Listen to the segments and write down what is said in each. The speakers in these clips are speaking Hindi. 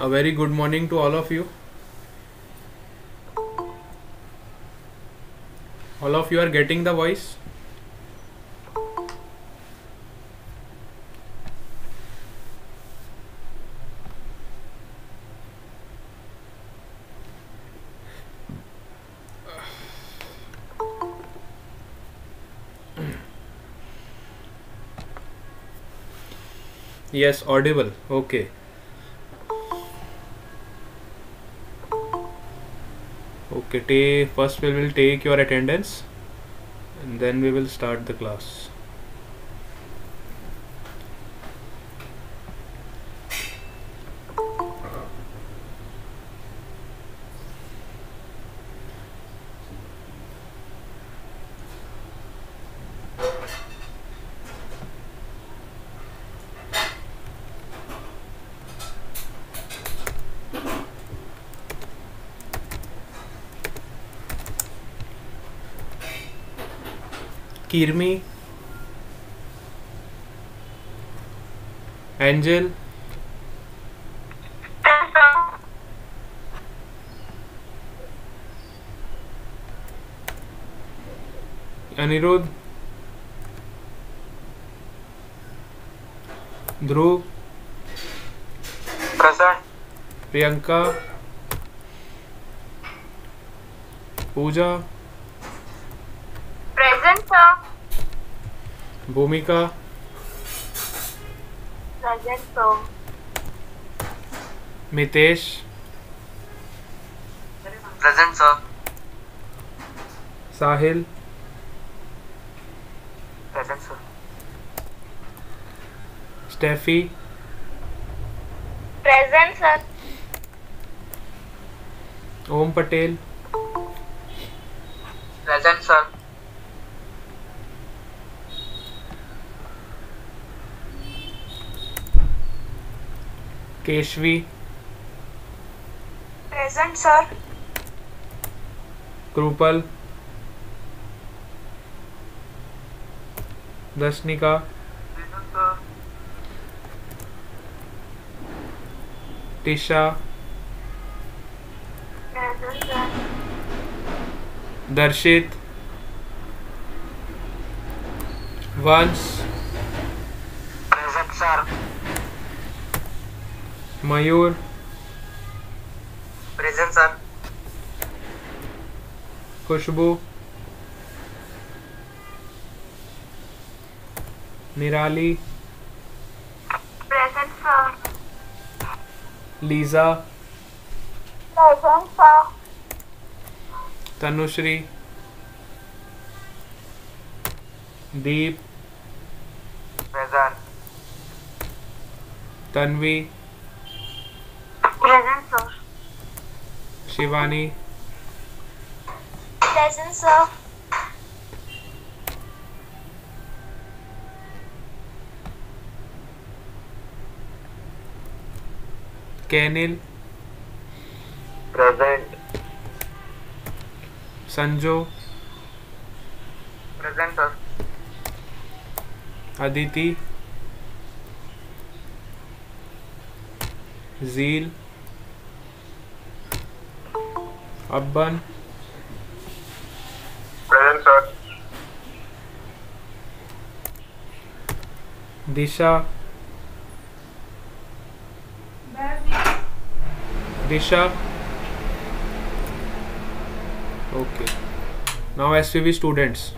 A very good morning to all of you. All of you are getting the voice? Yes, audible. Okay. Okay, first we will take your attendance and then we will start the class. Kirmi, Angel, Anirudh, Dhruv, Present. Priyanka, Pooja, Present, sir. Bhumika, Present, sir. Mitesh, Present, sir. Sahil, Present, sir. Steffi, Present, sir. Om Patel, Present, sir. Keshvi, Present, sir. Krupal, Dasnika, Present, sir. Tisha, Present, sir. Darshit, Vans, Present, sir. Mayur, Present, sir. Khushbu, Nirali, Present, sir. Lisa, Present, sir. Tanushri, Deep, Present. Tanvi, Present, sir. Shivani, Present, sir. Kenil, Present. Sanjo, Present, sir. Aditi, Zeel, Abban, Present, sir. Disha, Disha. Okay. Now SVV students.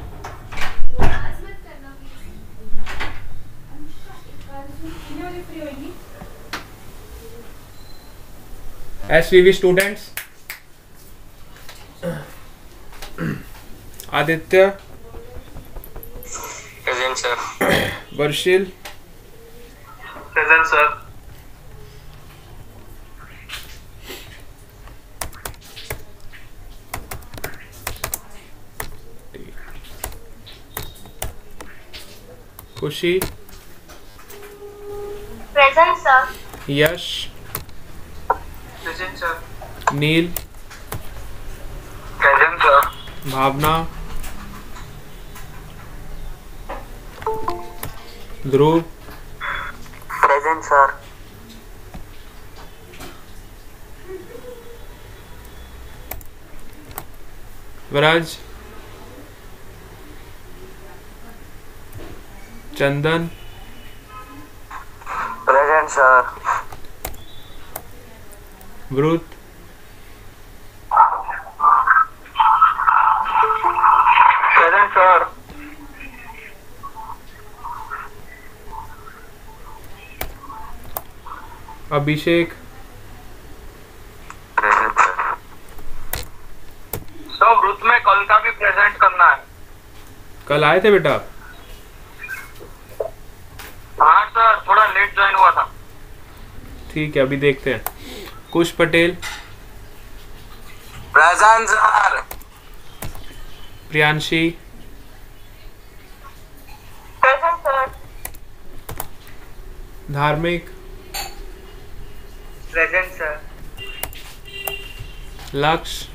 SVV students. Aditya, Present, sir. Varshil, Present, sir. Kushi, Present, sir. Yash, Present, sir. Neil, Present, sir. Bhavna, Dhruv, Present, sir. Viraj, Chandan, present sir. वृत, प्रेजेंट सर। अभिषेक, प्रेजेंट सर। सर वृत्त में कल का भी प्रेजेंट करना है। कल आए थे बेटा आप? हाँ सर, थोड़ा लेट ज्वाइन हुआ था। ठीक है, अभी देखते हैं। Kush Patel, present sir. Priyanshi, Present, sir. Dharmik, present sir. Lakshya,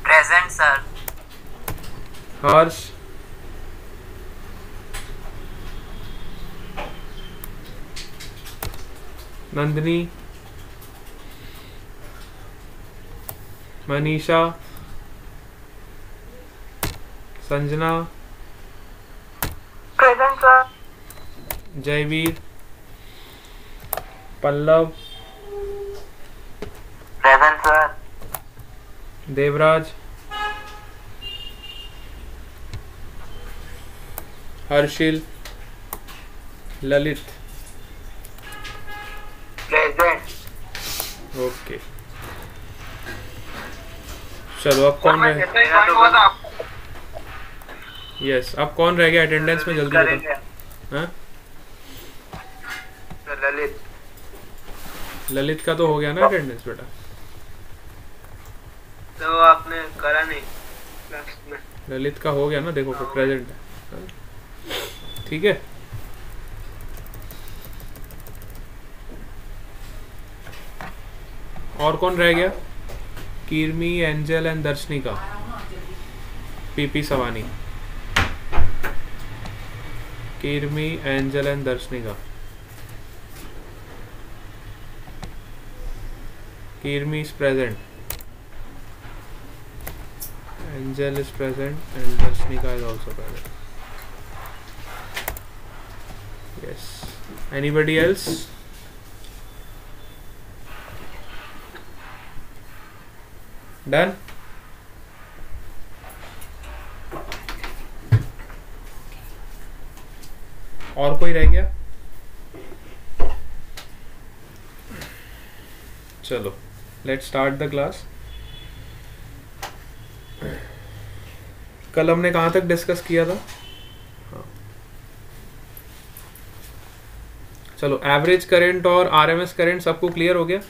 present sir. Harsh, Nandini, Manisha, Sanjana, Present, sir. Jayveer, Pallav, present sir. Devraj, Harshil, Lalit. Present. Okay, चलो अब कौन रह यस अब कौन रह गया अटेंडेंस में? जल्दी बताओ। हाँ, ललित। ललित का तो हो गया ना अटेंडेंस बेटा? तो आपने करा नहीं क्लास में। ललित का हो गया ना, देखो प्रेजेंट है। हाँ? ठीक है, और कौन रह गया? Kirmi, Angel and Darshanika, PP Savani. Kirmi, Angel and Darshanika. Kirmi is present, Angel is present, and Darshnika is also present. Yes. Anybody else? Done? और कोई रह गया? चलो, लेट्स स्टार्ट द क्लास। कल हमने कहाँ तक डिस्कस किया था? हाँ, चलो, एवरेज करंट और आरएमएस करंट सबको क्लियर हो गया?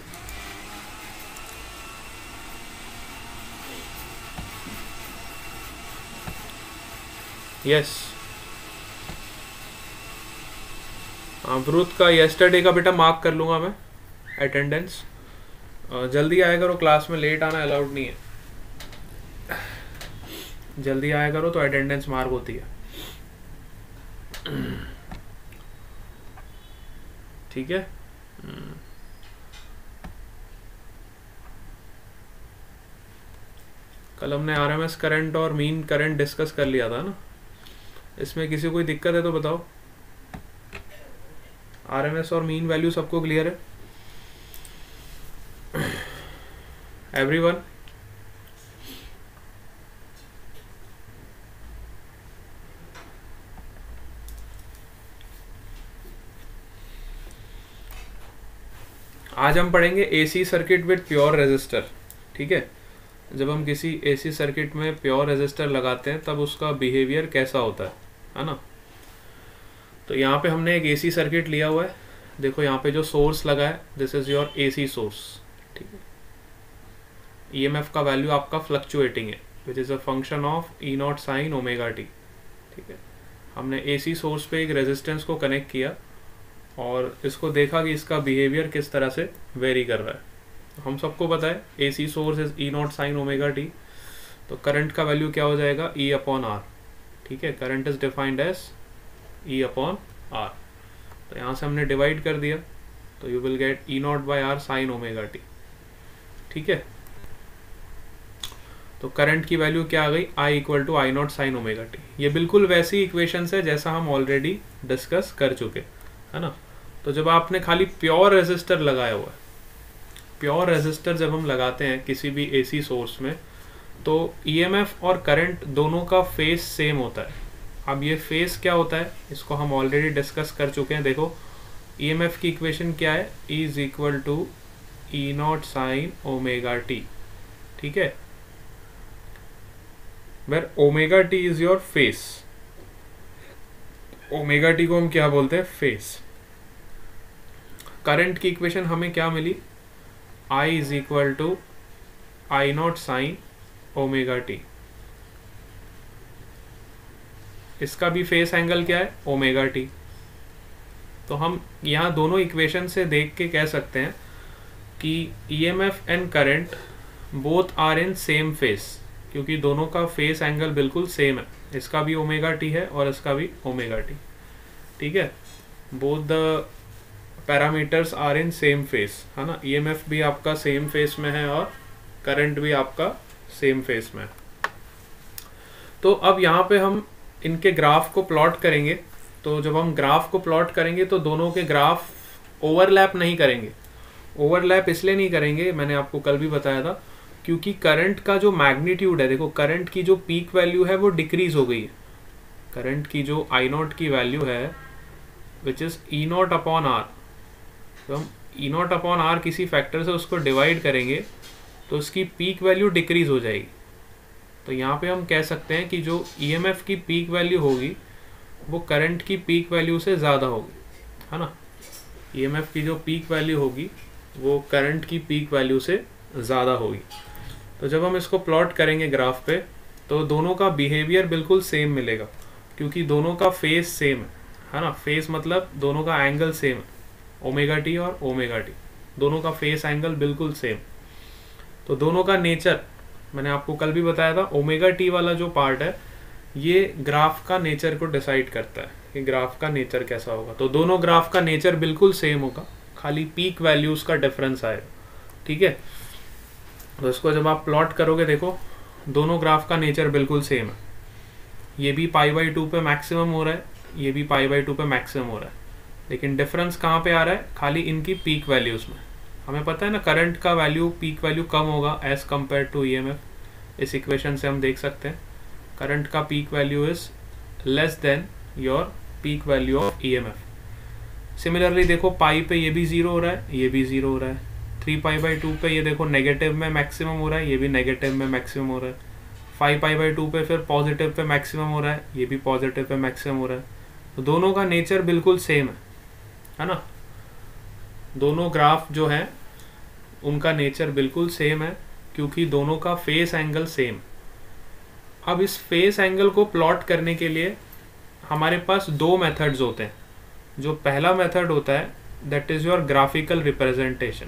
यस। वृत्त का यस्टरडे का बेटा मार्क कर लूंगा मैं अटेंडेंस। जल्दी आया करो क्लास में, लेट आना अलाउड नहीं है। जल्दी आया करो तो अटेंडेंस मार्क होती है। ठीक है। कल हमने आरएमएस करंट और मीन करंट डिस्कस कर लिया था ना। इसमें किसी को कोई दिक्कत है तो बताओ। आरएमएस और मीन वैल्यू सबको क्लियर है? एवरीवन? आज हम पढ़ेंगे AC circuit with pure resistor. ठीक है, जब हम किसी एसी सर्किट में प्योर रेजिस्टर लगाते हैं तब उसका बिहेवियर कैसा होता है ना। तो यहाँ पे हमने एक एसी सर्किट लिया हुआ है। देखो यहाँ पे जो सोर्स लगा है, this is your AC source. ठीक है, ईएमएफ का वैल्यू आपका फ्लक्चुएटिंग है, which is a function of E not sine omega t. ठीक है, हमने एसी सोर्स पे एक रेजिस्टेंस को कनेक्ट किया और इसको देखा कि इसका बिहेवियर किस तरह से वेरी कर रहा है। हम सबको पता है AC source is E not sine omega T, तो करंट का वैल्यू क्या हो जाएगा? E upon R. ठीक है, current is defined as E upon R. तो यहाँ से हमने डिवाइड कर दिया, तो you will get E not by R sine omega t. ठीक है, तो करंट की वैल्यू क्या आ गई, I equal to I not sine omega t. ये बिल्कुल वैसी इक्वेशन है जैसा हम ऑलरेडी डिस्कस कर चुके, है ना। तो जब आपने खाली प्योर रेजिस्टर लगाया हुआ है, प्योर रेजिस्टर जब हम लगाते हैं किसी भी AC सोर्स में, तो EMF और करंट दोनों का फेस सेम होता है। अब ये फेस क्या होता है, इसको हम ऑलरेडी डिस्कस कर चुके हैं। देखो EMF की इक्वेशन क्या है, E is equal to E not sine omega t, ठीक है, where omega t is your phase. Omega T को हम क्या बोलते हैं, फेस। करंट की इक्वेशन हमें क्या मिली, I is equal to I not sine omega t. इसका भी फेस एंगल क्या है, ओमेगा टी। तो हम यहाँ दोनों इक्वेशन से देख के कह सकते हैं कि EMF and current both are in same phase, क्योंकि दोनों का फेस एंगल बिल्कुल सेम है। इसका भी ओमेगा टी है और इसका भी ओमेगा टी, ठीक है। Both the parameters are in same phase, है ना। EMF भी आपका सेम फेस में है और करंट भी आपका सेम फेस में है। तो अब यहाँ पे हम इनके ग्राफ को प्लॉट करेंगे। तो जब हम ग्राफ को प्लॉट करेंगे तो दोनों के ग्राफ ओवरलैप नहीं करेंगे। ओवरलैप इसलिए नहीं करेंगे, मैंने आपको कल भी बताया था, क्योंकि करंट का जो मैग्नीट्यूड है, देखो करंट की जो पीक वैल्यू है वो डिक्रीज हो गई है। करंट की जो आई नॉट की वैल्यू है which is E nought upon R, तो हम ई नॉट अपॉन आर किसी फैक्टर से उसको डिवाइड करेंगे तो उसकी पीक वैल्यू डिक्रीज हो जाएगी। तो यहाँ पे हम कह सकते हैं कि जो EMF की पीक वैल्यू होगी वो करंट की पीक वैल्यू से ज़्यादा होगी, है ना। EMF की जो पीक वैल्यू होगी वो करंट की पीक वैल्यू से ज़्यादा होगी। तो जब हम इसको प्लॉट करेंगे ग्राफ पे तो दोनों का बिहेवियर बिल्कुल सेम मिलेगा, क्योंकि दोनों का फेस सेम है ना। फेस मतलब दोनों का एंगल सेम है, ओमेगा टी और ओमेगा टी, दोनों का फेस एंगल बिल्कुल सेम। तो दोनों का नेचर मैंने आपको कल भी बताया था, ओमेगा टी वाला जो पार्ट है ये ग्राफ का नेचर को डिसाइड करता है कि ग्राफ का नेचर कैसा होगा। तो दोनों ग्राफ का नेचर बिल्कुल सेम होगा, खाली पीक वैल्यूज का डिफरेंस आएगा, ठीक है। तो इसको जब आप प्लॉट करोगे, देखो दोनों ग्राफ का नेचर बिल्कुल सेम है। ये भी π/2 पे मैक्सिमम हो रहा है, ये भी π/2 पे मैक्सिमम हो रहा है, लेकिन डिफरेंस कहाँ पे आ रहा है, खाली इनकी पीक वैल्यूज में। हमें पता है ना करंट का वैल्यू, पीक वैल्यू कम होगा एज कम्पेयर टू EMF। इस इक्वेशन से हम देख सकते हैं करंट का peak value is less than your peak value of EMF। Similarly देखो पाई पे ये भी 0 हो रहा है, ये भी 0 हो रहा है। 3π/2 पे ये देखो नेगेटिव में मैक्सिमम हो रहा है, ये भी नेगेटिव में मैक्सिमम हो रहा है। 5π/2 पे फिर पॉजिटिव पे मैक्सिमम हो रहा है, ये भी पॉजिटिव पे मैक्सिमम हो रहा है। तो दोनों का नेचर बिल्कुल सेम है ना। दोनों ग्राफ जो हैं उनका नेचर बिल्कुल सेम है, क्योंकि दोनों का फेस एंगल सेम। अब इस फेस एंगल को प्लॉट करने के लिए हमारे पास दो मेथड्स होते हैं। जो पहला मेथड होता है that is your graphical representation,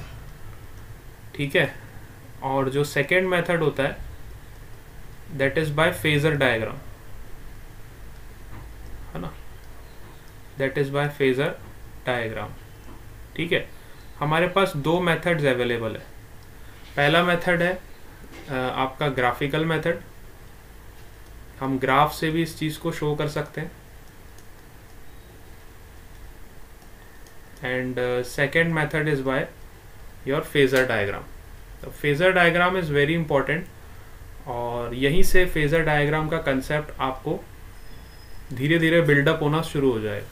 ठीक है, और जो सेकेंड मेथड होता है that is by phasor diagram, है ना, that is by phasor diagram, ठीक है। हमारे पास दो मेथड्स अवेलेबल है। पहला मेथड है आपका ग्राफिकल मेथड, हम ग्राफ से भी इस चीज को शो कर सकते हैं। And second method is by your phasor diagram. तो phasor diagram is very important, और यहीं से फेजर डायग्राम का कंसेप्ट आपको धीरे धीरे बिल्डअप होना शुरू हो जाएगा,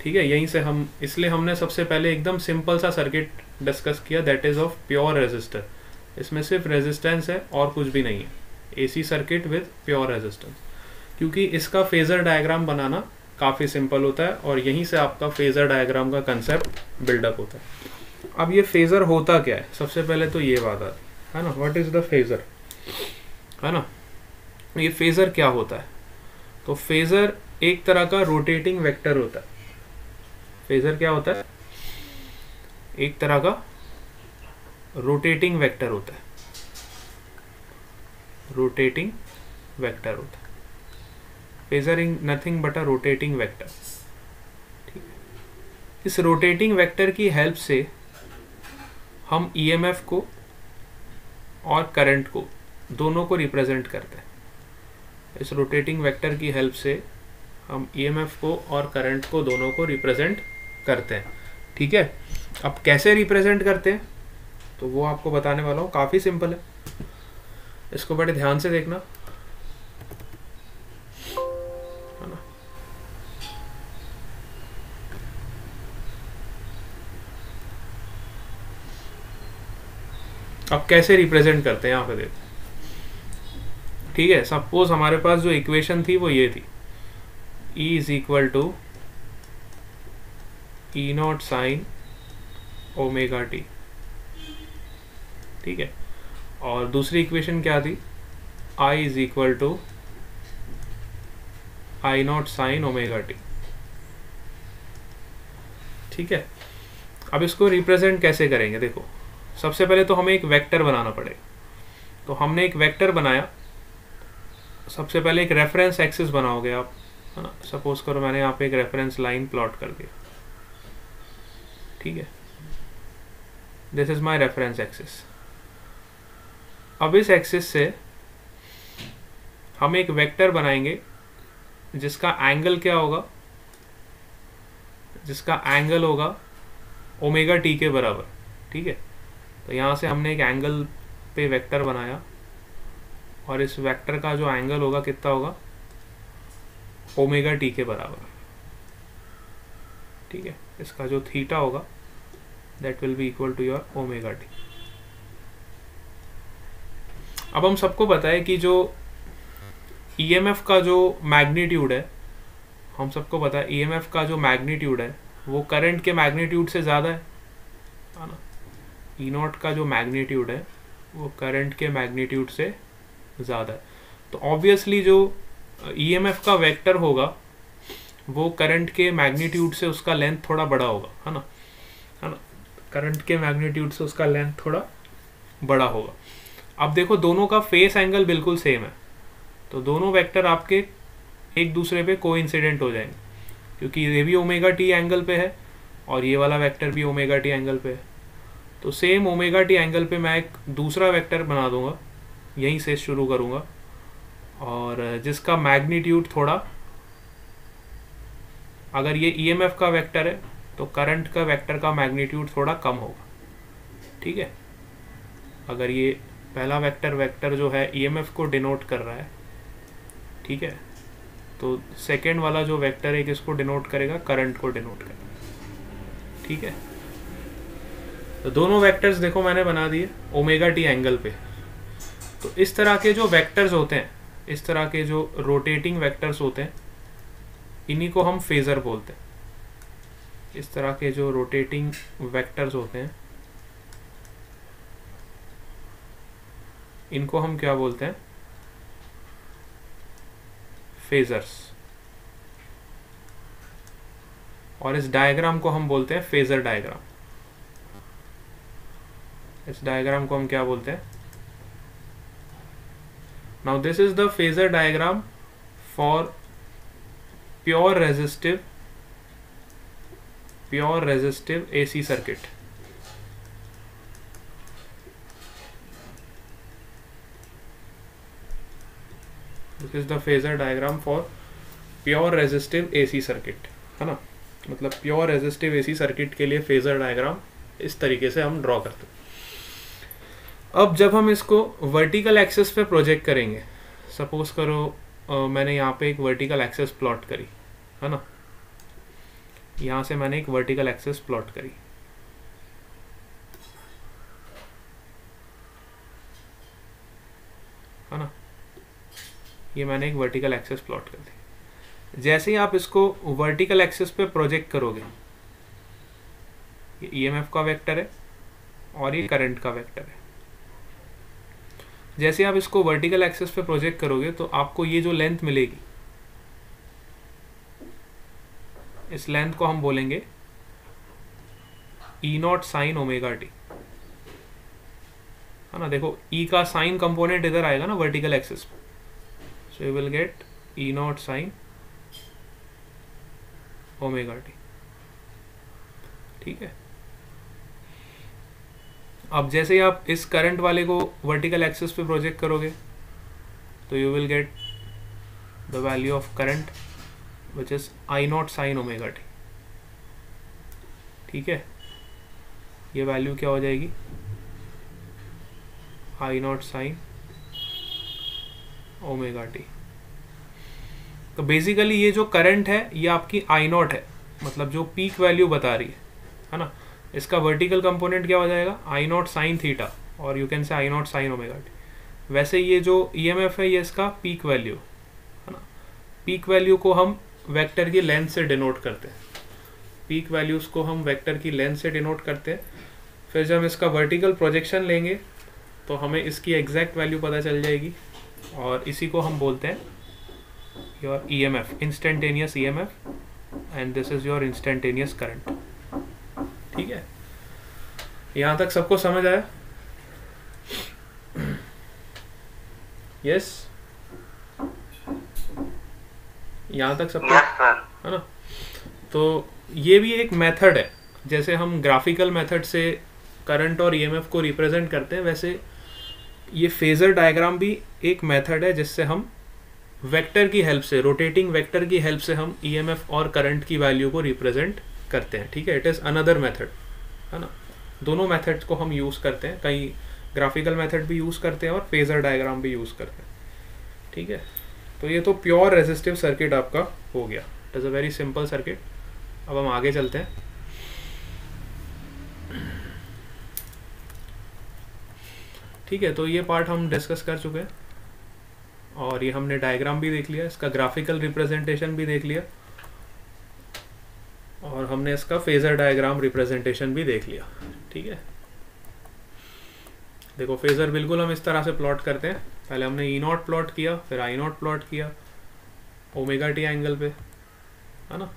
ठीक है। यहीं से हम, इसलिए हमने सबसे पहले एकदम सिंपल सा सर्किट डिस्कस किया that is of pure resistor. इसमें सिर्फ रेजिस्टेंस है और कुछ भी नहीं है, AC circuit with pure resistance, क्योंकि इसका फेजर डायग्राम बनाना काफ़ी सिंपल होता है और यहीं से आपका फेजर डायग्राम का कंसेप्ट बिल्डअप होता है। अब ये फेजर होता क्या है, सबसे पहले तो ये बात आती है ना, व्हाट इज द फेजर, है ना। ये फेजर क्या होता है, तो फेजर एक तरह का रोटेटिंग वेक्टर होता है। फेजर क्या होता है, एक तरह का रोटेटिंग वेक्टर होता है, रोटेटिंग वेक्टर होता है। Phasor is nothing but a rotating vector, ठीक है। इस रोटेटिंग वेक्टर की हेल्प से हम EMF को और करंट को दोनों को रिप्रेजेंट करते हैं। इस रोटेटिंग वेक्टर की हेल्प से हम ईएमएफ को और करंट को दोनों को रिप्रेजेंट करते हैं। ठीक है, अब कैसे रिप्रेजेंट करते हैं तो वो आपको बताने वाला हूँ। काफ़ी सिंपल है, इसको बड़े ध्यान से देखना, है ना। अब कैसे रिप्रेजेंट करते हैं यहाँ पे देखो। ठीक है, सपोज हमारे पास जो इक्वेशन थी वो ये थी, E is equal to E not sine omega t. ठीक है, और दूसरी इक्वेशन क्या थी, I is equal to I not sine omega t. ठीक है, अब इसको रिप्रेजेंट कैसे करेंगे देखो। सबसे पहले तो हमें एक वेक्टर बनाना पड़ेगा, तो हमने एक वेक्टर बनाया। सबसे पहले एक रेफरेंस एक्सिस बनाओगे आप, है ना। सपोज करो मैंने यहाँ पे एक रेफरेंस लाइन प्लॉट कर दिया। ठीक है, this is my reference axis. अब इस एक्सिस से हम एक वेक्टर बनाएंगे जिसका एंगल क्या होगा, जिसका एंगल होगा ओमेगा टी के बराबर। ठीक है, तो यहाँ से हमने एक एंगल पे वेक्टर बनाया और इस वेक्टर का जो एंगल होगा कितना होगा, ओमेगा टी के बराबर। ठीक है, इसका जो थीटा होगा that will be equal to your omega T. अब हम सबको पता है कि जो ईएमएफ का जो मैग्नीट्यूड है, हम सबको पता है ईएमएफ का जो मैग्नीट्यूड है वो करंट के मैग्नीट्यूड से ज़्यादा है ना। ई नॉट का जो मैग्नीट्यूड है वो करंट के मैग्नीट्यूड से ज़्यादा है। तो ऑब्वियसली जो ईएमएफ का वेक्टर होगा वो करंट के मैग्नीट्यूड से उसका लेंथ थोड़ा बड़ा होगा, है ना, है ना। करंट के मैग्नीट्यूड से उसका लेंथ थोड़ा बड़ा होगा। अब देखो दोनों का फेस एंगल बिल्कुल सेम है, तो दोनों वेक्टर आपके एक दूसरे पे कोइंसिडेंट हो जाएंगे, क्योंकि ये भी ओमेगा टी एंगल पे है और ये वाला वेक्टर भी ओमेगा टी एंगल पे है। तो सेम ओमेगा टी एंगल पे मैं एक दूसरा वेक्टर बना दूंगा, यहीं से शुरू करूंगा, और जिसका मैग्नीट्यूड थोड़ा, अगर ये ईएमएफ का वेक्टर है तो करंट का वेक्टर का मैग्नीट्यूड थोड़ा कम होगा। ठीक है, अगर ये पहला वेक्टर जो है ईएमएफ को डिनोट कर रहा है, ठीक है, तो सेकेंड वाला जो वेक्टर है किसको डिनोट करेगा, करंट को डिनोट करेगा। ठीक है, तो दोनों वेक्टर्स देखो मैंने बना दिए ओमेगा टी एंगल पे। तो इस तरह के जो वेक्टर्स होते हैं, इस तरह के जो रोटेटिंग वेक्टर्स होते हैं, इन्हीं को हम फेजर बोलते हैं। इस तरह के जो रोटेटिंग वेक्टर्स होते हैं इनको हम क्या बोलते हैं, फेजर्स। और इस डायग्राम को हम बोलते हैं फेजर डायग्राम। इस डायग्राम को हम क्या बोलते हैं, now this is the phasor diagram for pure resistive AC circuit. This is the phasor diagram for pure resistive AC circuit, है ना। मतलब प्योर रेजिस्टिव AC सर्किट के लिए फेजर डायग्राम इस तरीके से हम ड्रॉ करते हैं। अब जब हम इसको वर्टिकल एक्सिस पे प्रोजेक्ट करेंगे, सपोज करो मैंने यहाँ पे एक वर्टिकल एक्सिस प्लॉट करी, है ना। यहाँ से मैंने एक वर्टिकल एक्सिस प्लॉट करी, है ना। ये मैंने एक वर्टिकल एक्सिस प्लॉट कर दी। जैसे ही आप इसको वर्टिकल एक्सिस पे प्रोजेक्ट करोगे, ये ईएमएफ का वेक्टर है और ये करंट का वेक्टर है। जैसे आप इसको वर्टिकल एक्सिस पे प्रोजेक्ट करोगे तो आपको ये जो लेंथ मिलेगी, इस लेंथ को हम बोलेंगे ई नॉट साइन ओमेगा टी, है ना। देखो ई का साइन कंपोनेंट इधर आएगा ना वर्टिकल एक्सिस पे, so you will get E not sine omega t. ठीक है, अब जैसे ही आप इस करंट वाले को वर्टिकल एक्सिस पे प्रोजेक्ट करोगे तो you will get the value of current which is I not sine omega t. ठीक है, ये वैल्यू क्या हो जाएगी, आई नॉट साइन ओमेगा टी। तो बेसिकली ये जो करंट है ये आपकी आई नॉट है, मतलब जो पीक वैल्यू बता रही है ना। इसका वर्टिकल कंपोनेंट क्या हो जाएगा, आई नॉट साइन थीटा, और यू कैन से आई नॉट साइन ओमेगा टी। वैसे ये जो ईएमएफ है ये इसका पीक वैल्यू है ना। पीक वैल्यू को हम वेक्टर की लेंथ से डिनोट करते हैं, पीक वैल्यूज को हम वेक्टर की लेंथ से डिनोट करते हैं। फिर जब इसका वर्टिकल प्रोजेक्शन लेंगे तो हमें इसकी एग्जैक्ट वैल्यू पता चल जाएगी, और इसी को हम बोलते हैं your EMF, instantaneous EMF, and this is your instantaneous current. ठीक है, यहाँ तक सबको समझ आया? यस, यहाँ तक सबको है ना। तो ये भी एक मेथड है, जैसे हम ग्राफिकल मेथड से करंट और ईएमएफ को रिप्रेजेंट करते हैं, वैसे ये फेजर डायग्राम भी एक मेथड है जिससे हम वेक्टर की हेल्प से, रोटेटिंग वेक्टर की हेल्प से हम ईएमएफ और करंट की वैल्यू को रिप्रेजेंट करते हैं। ठीक है, इट इज़ अनदर मेथड है ना। दोनों मेथड्स को हम यूज़ करते हैं, कई ग्राफिकल मेथड भी यूज़ करते हैं और फेजर डायग्राम भी यूज़ करते हैं। ठीक है, तो ये तो प्योर रेजिस्टिव सर्किट आपका हो गया, it is a very simple circuit. अब हम आगे चलते हैं। ठीक है, तो ये पार्ट हम डिस्कस कर चुके हैं, और ये हमने डायग्राम भी देख लिया, इसका ग्राफिकल रिप्रेजेंटेशन भी देख लिया, और हमने इसका फेजर डायग्राम रिप्रेजेंटेशन भी देख लिया। ठीक है, देखो फेजर बिल्कुल हम इस तरह से प्लॉट करते हैं। पहले हमने ई नॉट प्लॉट किया, फिर आई नॉट प्लॉट किया ओमेगा टी एंगल पे, है ना।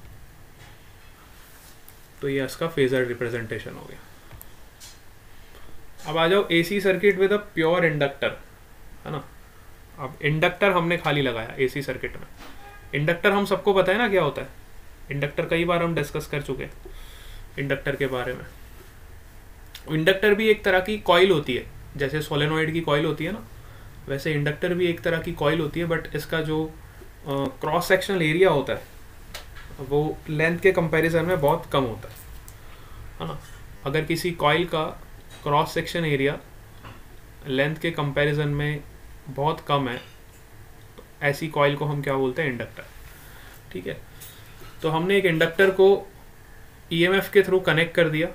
तो ये इसका फेजर रिप्रेजेंटेशन हो गया। अब आ जाओ AC circuit with a pure inductor, है ना। अब इंडक्टर हमने खाली लगाया एसी सर्किट में। इंडक्टर हम सबको पता है ना क्या होता है, इंडक्टर कई बार हम डिस्कस कर चुके हैं इंडक्टर के बारे में। इंडक्टर भी एक तरह की कॉइल होती है, जैसे सोलेनॉइड की कॉइल होती है ना, वैसे इंडक्टर भी एक तरह की कॉइल होती है, बट इसका जो क्रॉस सेक्शनल एरिया होता है वो लेंथ के कंपैरिजन में बहुत कम होता है ना। अगर किसी कॉइल का क्रॉस सेक्शन एरिया लेंथ के कंपैरिजन में बहुत कम है, तो ऐसी कॉइल को हम क्या बोलते हैं, इंडक्टर। ठीक है, तो हमने एक इंडक्टर को ईएमएफ के थ्रू कनेक्ट कर दिया,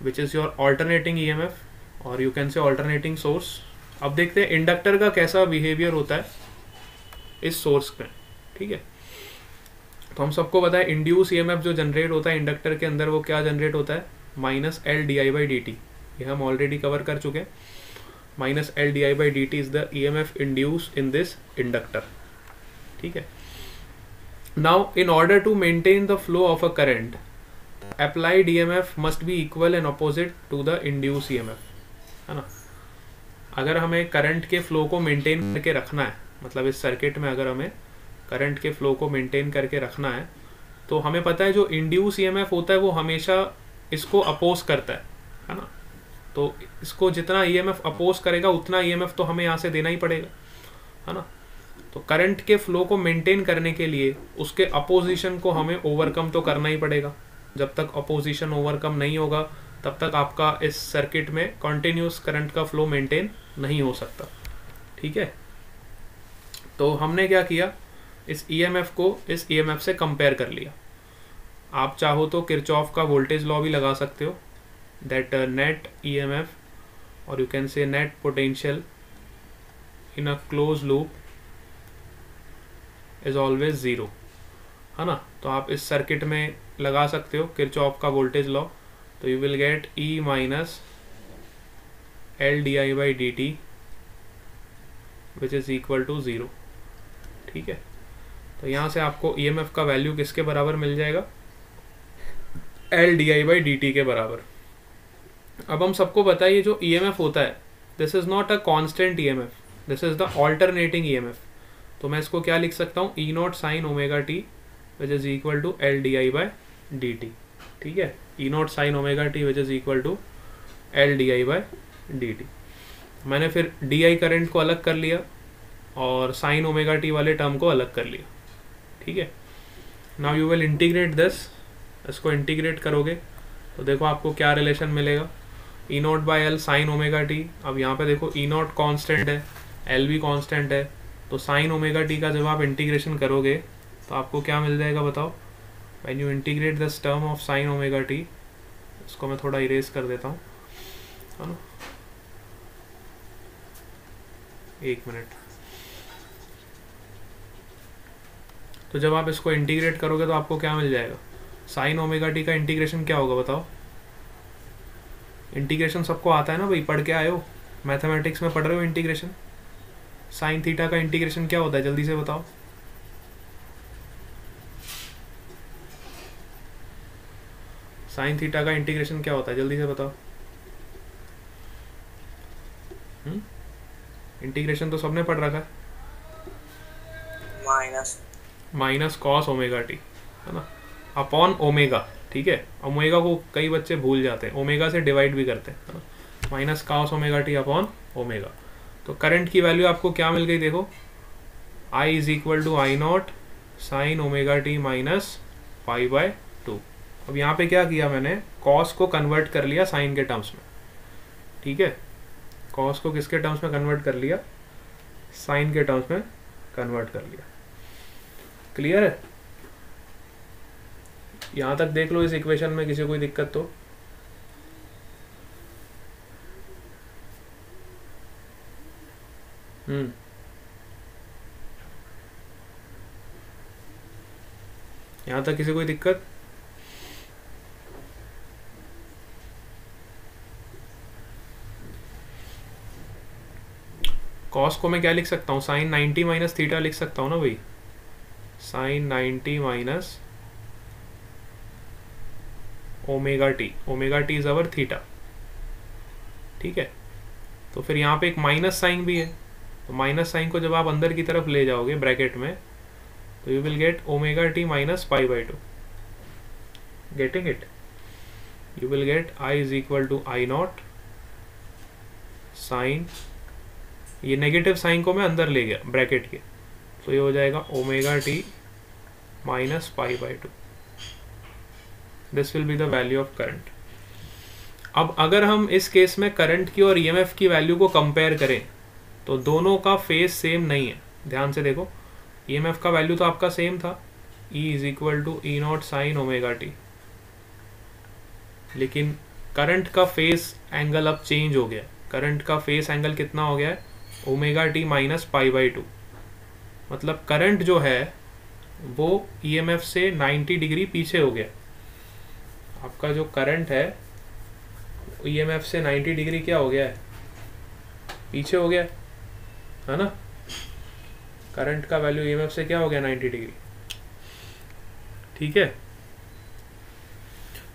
which is your alternating EMF, और you can say alternating source. अब देखते हैं इंडक्टर का कैसा बिहेवियर होता है इस सोर्स में। ठीक है, तो हम सबको पता है इंड्यूस ईएमएफ जो जनरेट होता है इंडक्टर के अंदर, वो क्या जनरेट होता है, minus L D I by D T. ये हम ऑलरेडी कवर कर चुके हैं। Minus L D I by D T is the EMF induced in this inductor. ठीक है, now in order to maintain the flow of a current, applied EMF must be equal and opposite to the induced EMF, है ना। अगर हमें करंट के फ्लो को मेंटेन करके रखना है, मतलब इस सर्किट में अगर हमें करंट के फ्लो को मेंटेन करके रखना है, तो हमें पता है जो इंड्यूस EMF होता है वो हमेशा इसको अपोज करता है ना। तो इसको जितना EMF अपोज करेगा उतना EMF तो हमें यहाँ से देना ही पड़ेगा, है ना। तो करंट के फ्लो को मेंटेन करने के लिए उसके अपोजिशन को हमें ओवरकम तो करना ही पड़ेगा। जब तक अपोजिशन ओवरकम नहीं होगा तब तक आपका इस सर्किट में कॉन्टिन्यूस करंट का फ्लो मेंटेन नहीं हो सकता। ठीक है, तो हमने क्या किया, इस ईएमएफ को इस ईएमएफ से कंपेयर कर लिया। आप चाहो तो किरचॉफ का वोल्टेज लॉ भी लगा सकते हो, दैट नेट ईएमएफ और यू कैन से net potential in a close loop is always zero, है ना। तो आप इस सर्किट में लगा सकते हो किरचॉफ का वोल्टेज लॉ, तो you will get E minus L D I by D T which is equal to zero. ठीक है, तो यहाँ से आपको ईएमएफ का वैल्यू किसके बराबर मिल जाएगा, L D I by D T के बराबर। अब हम सबको पता है ये जो ईएमएफ होता है, this is not a constant EMF, this is the alternating EMF. तो मैं इसको क्या लिख सकता हूँ, E not sine omega T which is equal to L D I by D T. ठीक है, E not sine omega T which is equal to L D I by D T. मैंने फिर डी आई करंट को अलग कर लिया और साइन ओमेगा टी वाले टर्म को अलग कर लिया, ठीक है। Now you will integrate this, इसको इंटीग्रेट करोगे तो देखो आपको क्या रिलेशन मिलेगा, E not by L sine omega T. अब यहाँ पे देखो ई नॉट कॉन्स्टेंट है, एल भी कॉन्स्टेंट है, तो साइन ओमेगा टी का जब आप इंटीग्रेशन करोगे तो आपको क्या मिल जाएगा बताओ, when you integrate this term of sine omega T, इसको मैं थोड़ा इरेज कर देता हूँ, है ना, एक मिनट। तो जब आप इसको इंटीग्रेट करोगे तो आपको क्या मिल जाएगा, साइन ओमेगा टी का इंटीग्रेशन क्या होगा बताओ। इंटीग्रेशन सबको आता है ना भाई, पढ़ के आए हो, मैथमेटिक्स में पढ़ रहे हो इंटीग्रेशन। साइन थीटा का इंटीग्रेशन क्या होता है जल्दी से बताओ। साइन थीटा का इंटीग्रेशन क्या होता है जल्दी से बताओ। इंटीग्रेशन तो सबने पढ़ रखा है, माइनस कॉस ओमेगा टी, है ना, अपॉन ओमेगा, ठीक है। ओमेगा को कई बच्चे भूल जाते हैं, ओमेगा से डिवाइड भी करते हैं, है ना, minus cos omega t upon omega. तो करंट की वैल्यू आपको क्या मिल गई देखो, I is equal to I not sine omega T minus pi by 2। अब यहाँ पे क्या किया मैंने, कॉस को कन्वर्ट कर लिया साइन के टर्म्स में, ठीक है। कॉस को किसके टर्म्स में कन्वर्ट कर लिया, साइन के टर्म्स में कन्वर्ट कर लिया। क्लियर है, यहां तक देख लो इस इक्वेशन में किसी कोई दिक्कत तो। यहां तक किसी कोई दिक्कत, कॉस को मैं क्या लिख सकता हूँ, साइन 90 माइनस थीटा लिख सकता हूँ ना भाई, sine 90 minus omega t is our theta, ठीक है। तो फिर यहाँ पे एक माइनस साइन भी है, तो माइनस साइन को जब आप अंदर की तरफ ले जाओगे ब्रैकेट में तो you will get omega T minus pi by 2, getting it. You will get I is equal to I not sine, ये नेगेटिव साइन को मैं अंदर ले गया ब्रैकेट के, तो ये हो जाएगा omega T minus pi by 2। This will be the value of current. अब अगर हम इस केस में करंट की और ईएमएफ की वैल्यू को कंपेयर करें तो दोनों का फेज सेम नहीं है, ध्यान से देखो। ईएमएफ का वैल्यू तो आपका सेम था, E is equal to E not sine omega t, लेकिन करंट का फेस एंगल अब चेंज हो गया। करंट का फेस एंगल कितना हो गया है, omega T minus pi by 2। मतलब करंट जो है वो ईएमएफ से 90 डिग्री पीछे हो गया। आपका जो करंट है ईएमएफ से 90 डिग्री क्या हो गया है, पीछे हो गया है ना। करंट का वैल्यू ईएमएफ से क्या हो गया, 90 डिग्री, ठीक है।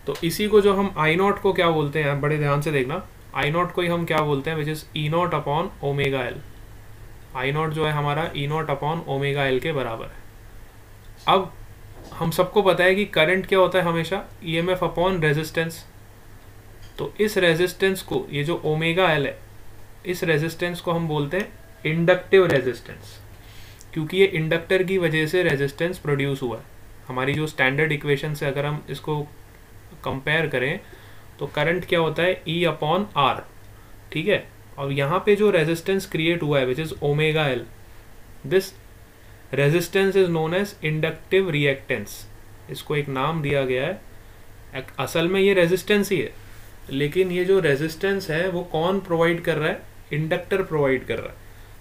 तो इसी को जो हम आई नॉट को क्या बोलते हैं, बड़े ध्यान से देखना, आई नॉट को ही हम क्या बोलते हैं, विच is E nought upon omega L. I not जो है हमारा ई नॉट अपॉन ओमेगा एल के बराबर है। अब हम सबको पता है कि करंट क्या होता है हमेशा, ईएमएफ अपॉन रेजिस्टेंस। तो इस रेजिस्टेंस को, ये जो ओमेगा एल है, इस रेजिस्टेंस को हम बोलते हैं इंडक्टिव रेजिस्टेंस, क्योंकि ये इंडक्टर की वजह से रेजिस्टेंस प्रोड्यूस हुआ है। हमारी जो स्टैंडर्ड इक्वेशन से अगर हम इसको कंपेयर करें तो करंट क्या होता है, E अपॉन आर, ठीक है। और यहाँ पे जो रेजिस्टेंस क्रिएट हुआ है which is omega L, this resistance is known as inductive reactance. इसको एक नाम दिया गया है, असल में ये रेजिस्टेंस ही है, लेकिन ये जो रेजिस्टेंस है वो कौन प्रोवाइड कर रहा है, इंडक्टर प्रोवाइड कर रहा है।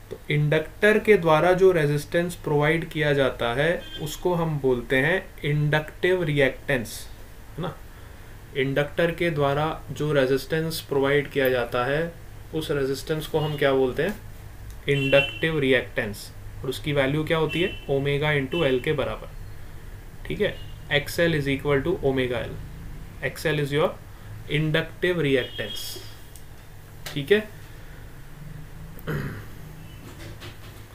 तो इंडक्टर के द्वारा जो रेजिस्टेंस प्रोवाइड किया जाता है उसको हम बोलते हैं इंडक्टिव रिएक्टेंस, है ना। इंडक्टर के द्वारा जो रेजिस्टेंस प्रोवाइड किया जाता है उस रेजिस्टेंस को हम क्या बोलते हैं, इंडक्टिव रिएक्टेंस। और उसकी वैल्यू क्या होती है, ओमेगा इंटू एल के बराबर, ठीक है। XL is equal to omega L, XL is your inductive reactance, ठीक है।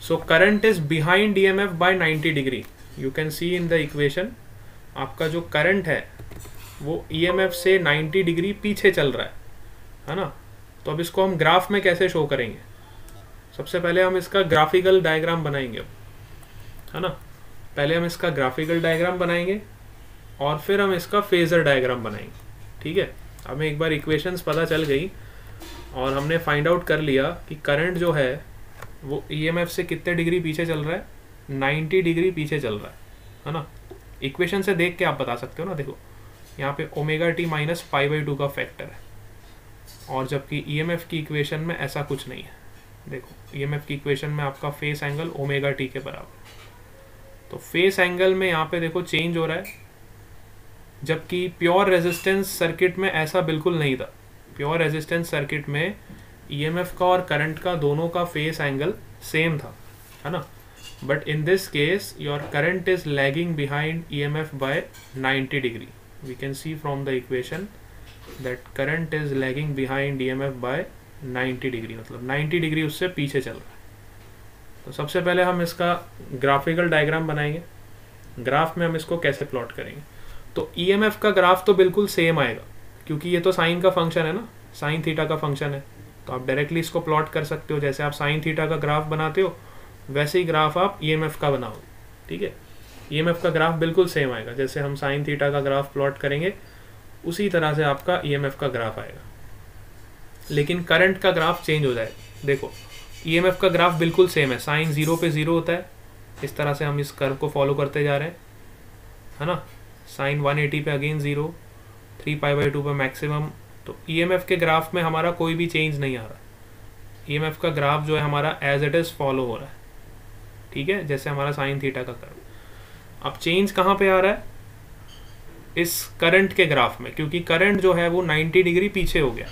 So current is behind EMF by 90 degree. You can see in the equation, आपका जो करंट है वो ईएमएफ से 90 डिग्री पीछे चल रहा है ना। तो अब इसको हम ग्राफ में कैसे शो करेंगे, सबसे पहले हम इसका ग्राफिकल डायग्राम बनाएंगे, है ना। पहले हम इसका ग्राफिकल डायग्राम बनाएंगे और फिर हम इसका फेजर डायग्राम बनाएंगे, ठीक है। हमें एक बार इक्वेशंस पता चल गई और हमने फाइंड आउट कर लिया कि करंट जो है वो ईएमएफ से कितने डिग्री पीछे चल रहा है, 90 डिग्री पीछे चल रहा है ना। इक्वेशन से देख के आप बता सकते हो ना, देखो यहाँ पे ओमेगा टी माइनस π/2 का फैक्टर है, और जबकि ईएमएफ की इक्वेशन में ऐसा कुछ नहीं है। देखो ईएमएफ की इक्वेशन में आपका फेस एंगल ओमेगा टी के बराबर, तो फेस एंगल में यहाँ पे देखो चेंज हो रहा है, जबकि प्योर रेजिस्टेंस सर्किट में ऐसा बिल्कुल नहीं था। प्योर रेजिस्टेंस सर्किट में ईएमएफ का और करंट का दोनों का फेस एंगल सेम था, है ना। But in this case your current is lagging behind EMF by 90 degree. We can see from the equation that current is lagging behind EMF by 90 degree, मतलब 90 डिग्री उससे पीछे चल रहा है। तो सबसे पहले हम इसका ग्राफिकल डायग्राम बनाएंगे। ग्राफ में हम इसको कैसे प्लॉट करेंगे, तो ईएमएफ का ग्राफ तो बिल्कुल सेम आएगा, क्योंकि ये तो साइन का फंक्शन है ना, साइन थीटा का फंक्शन है। तो आप डायरेक्टली इसको प्लॉट कर सकते हो, जैसे आप साइन थीटा का ग्राफ बनाते हो वैसे ही ग्राफ आप ईएमएफ का बनाओगे, ठीक है। ईएमएफ का ग्राफ बिल्कुल सेम आएगा, जैसे हम साइन थीटा का ग्राफ प्लॉट करेंगे उसी तरह से आपका ईएमएफ का ग्राफ आएगा। लेकिन करंट का ग्राफ चेंज हो जाएगा। देखो ईएमएफ का ग्राफ बिल्कुल सेम है, साइन 0 पे 0 होता है, इस तरह से हम इस कर्व को फॉलो करते जा रहे हैं, है ना। साइन 180 पे अगेन 0, 3π/2 पे मैक्सिमम। तो ईएमएफ के ग्राफ में हमारा कोई भी चेंज नहीं आ रहा। ईएमएफ का ग्राफ जो है हमारा एज इट इज फॉलो हो रहा है, ठीक है, जैसे हमारा साइन थीटा का कर्व। अब चेंज कहाँ पे आ रहा है, इस करंट के ग्राफ में, क्योंकि करंट जो है वो 90 डिग्री पीछे हो गया।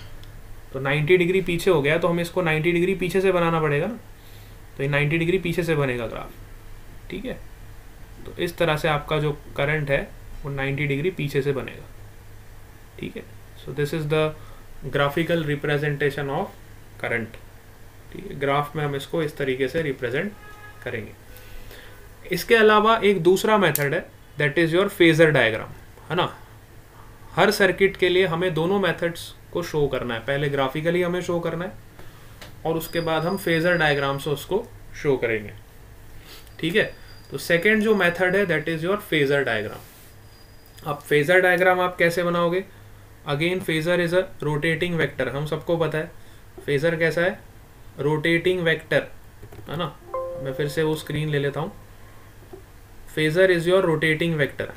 तो 90 डिग्री पीछे हो गया तो हमें इसको 90 डिग्री पीछे से बनाना पड़ेगा ना, तो ये 90 डिग्री पीछे से बनेगा ग्राफ, ठीक है। तो इस तरह से आपका जो करंट है वो 90 डिग्री पीछे से बनेगा, ठीक है। So this is the graphical representation of current, ठीक है। ग्राफ में हम इसको इस तरीके से रिप्रेजेंट करेंगे। इसके अलावा एक दूसरा मेथड है, that is your phasor diagram, है ना। हर सर्किट के लिए हमें दोनों मेथड्स को शो करना है, पहले ग्राफिकली हमें शो करना है और उसके बाद हम फेजर डायग्राम से उसको शो करेंगे, ठीक है। तो सेकेंड जो मेथड है that is your phasor diagram. अब फेजर डायग्राम आप कैसे बनाओगे, again phasor is a rotating vector, हम सबको पता है फेजर कैसा है, रोटेटिंग वेक्टर, है ना। मैं फिर से वो स्क्रीन ले लेता हूँ। Phasor is your rotating vector.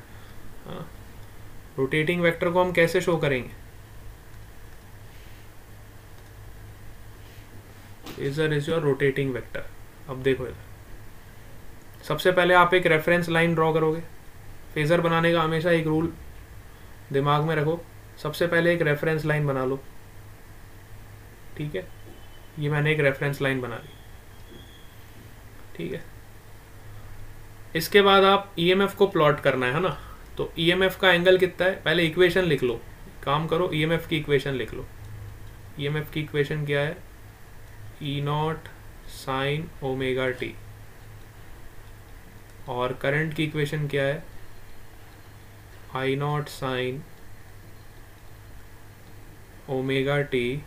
Rotating vector को हम कैसे शो करेंगे, phasor is your rotating vector. अब देखो इधर, सबसे पहले आप एक रेफरेंस लाइन ड्रॉ करोगे। फेजर बनाने का हमेशा एक रूल दिमाग में रखो, सबसे पहले एक रेफरेंस लाइन बना लो, ठीक है। ये मैंने एक रेफरेंस लाइन बना ली, ठीक है। इसके बाद आप ईएमएफ को प्लॉट करना है ना। तो ईएमएफ का एंगल कितना है, पहले इक्वेशन लिख लो, काम करो ईएमएफ की इक्वेशन लिख लो। ईएमएफ की इक्वेशन क्या है, E0 साइन ओमेगा टी, और करंट की इक्वेशन क्या है, I0 sign omega T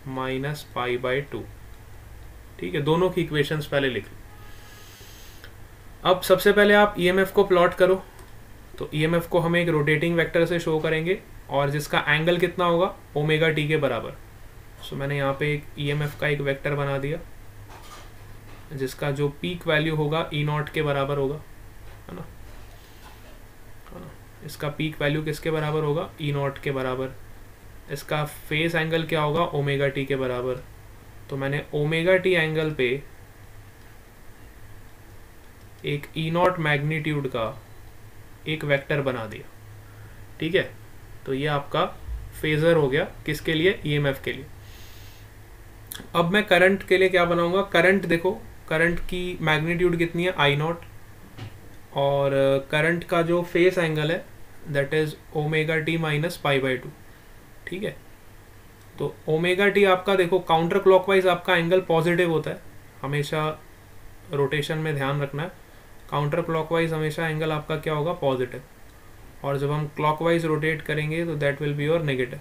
minus π/2, ठीक है। दोनों की इक्वेशंस पहले लिख लो। अब सबसे पहले आप ईएमएफ को प्लॉट करो। तो ईएमएफ को हम एक रोटेटिंग वेक्टर से शो करेंगे और जिसका एंगल कितना होगा, ओमेगा टी के बराबर। सो मैंने यहाँ पे एक ईएमएफ का एक वेक्टर बना दिया जिसका जो पीक वैल्यू होगा E0 के बराबर होगा, है ना। इसका पीक वैल्यू किसके बराबर होगा, E0 के बराबर। इसका फेस एंगल क्या होगा, ओमेगा टी के बराबर। तो मैंने ओमेगा टी एंगल पे एक E0 मैग्नीट्यूड का एक वेक्टर बना दिया, ठीक है। तो ये आपका फेजर हो गया, किसके लिए, ईएमएफ के लिए। अब मैं करंट के लिए क्या बनाऊंगा, करंट देखो, करंट की मैग्नीट्यूड कितनी है, I0, और करंट का जो फेस एंगल है that is omega T minus π/2, ठीक है। तो ओमेगा टी आपका देखो काउंटर क्लॉकवाइज आपका एंगल पॉजिटिव होता है, हमेशा रोटेशन में ध्यान रखना है, काउंटर क्लॉकवाइज हमेशा एंगल आपका क्या होगा, पॉजिटिव, और जब हम क्लॉकवाइज रोटेट करेंगे तो that will be your negative,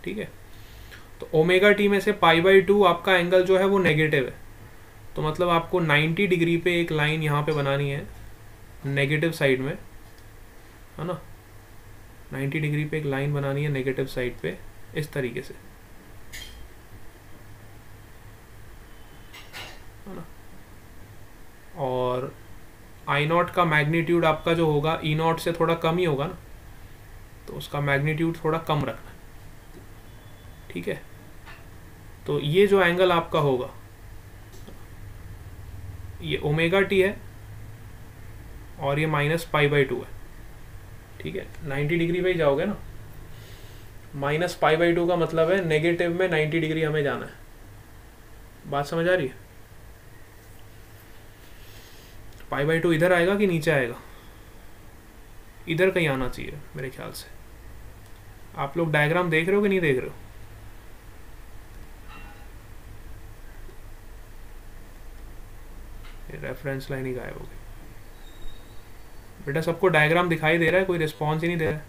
ठीक है। तो ओमेगा टी में से π/2 आपका एंगल जो है वो नेगेटिव है, तो मतलब आपको 90 डिग्री पे एक लाइन यहाँ पे बनानी है नेगेटिव साइड में, है ना, 90 डिग्री पे एक लाइन बनानी है नेगेटिव साइड पे इस तरीके से, है ना। और I0 का मैग्नीट्यूड आपका जो होगा E0 से थोड़ा कम ही होगा ना, तो उसका मैग्नीट्यूड थोड़ा कम रखना, ठीक है। तो ये जो एंगल आपका होगा ये ओमेगा टी है और ये -π/2 है, ठीक है। 90 डिग्री पे ही जाओगे ना, -π/2 का मतलब है नेगेटिव में 90 डिग्री हमें जाना है। बात समझ आ रही है? π/2 इधर आएगा कि नीचे आएगा? इधर कहीं आना चाहिए मेरे ख्याल से। आप लोग डायग्राम देख रहे हो कि नहीं देख रहे हो? रेफरेंस लाइन ही गायब हो गई। बेटा सबको डायग्राम दिखाई दे रहा है? कोई रिस्पॉन्स ही नहीं दे रहा है।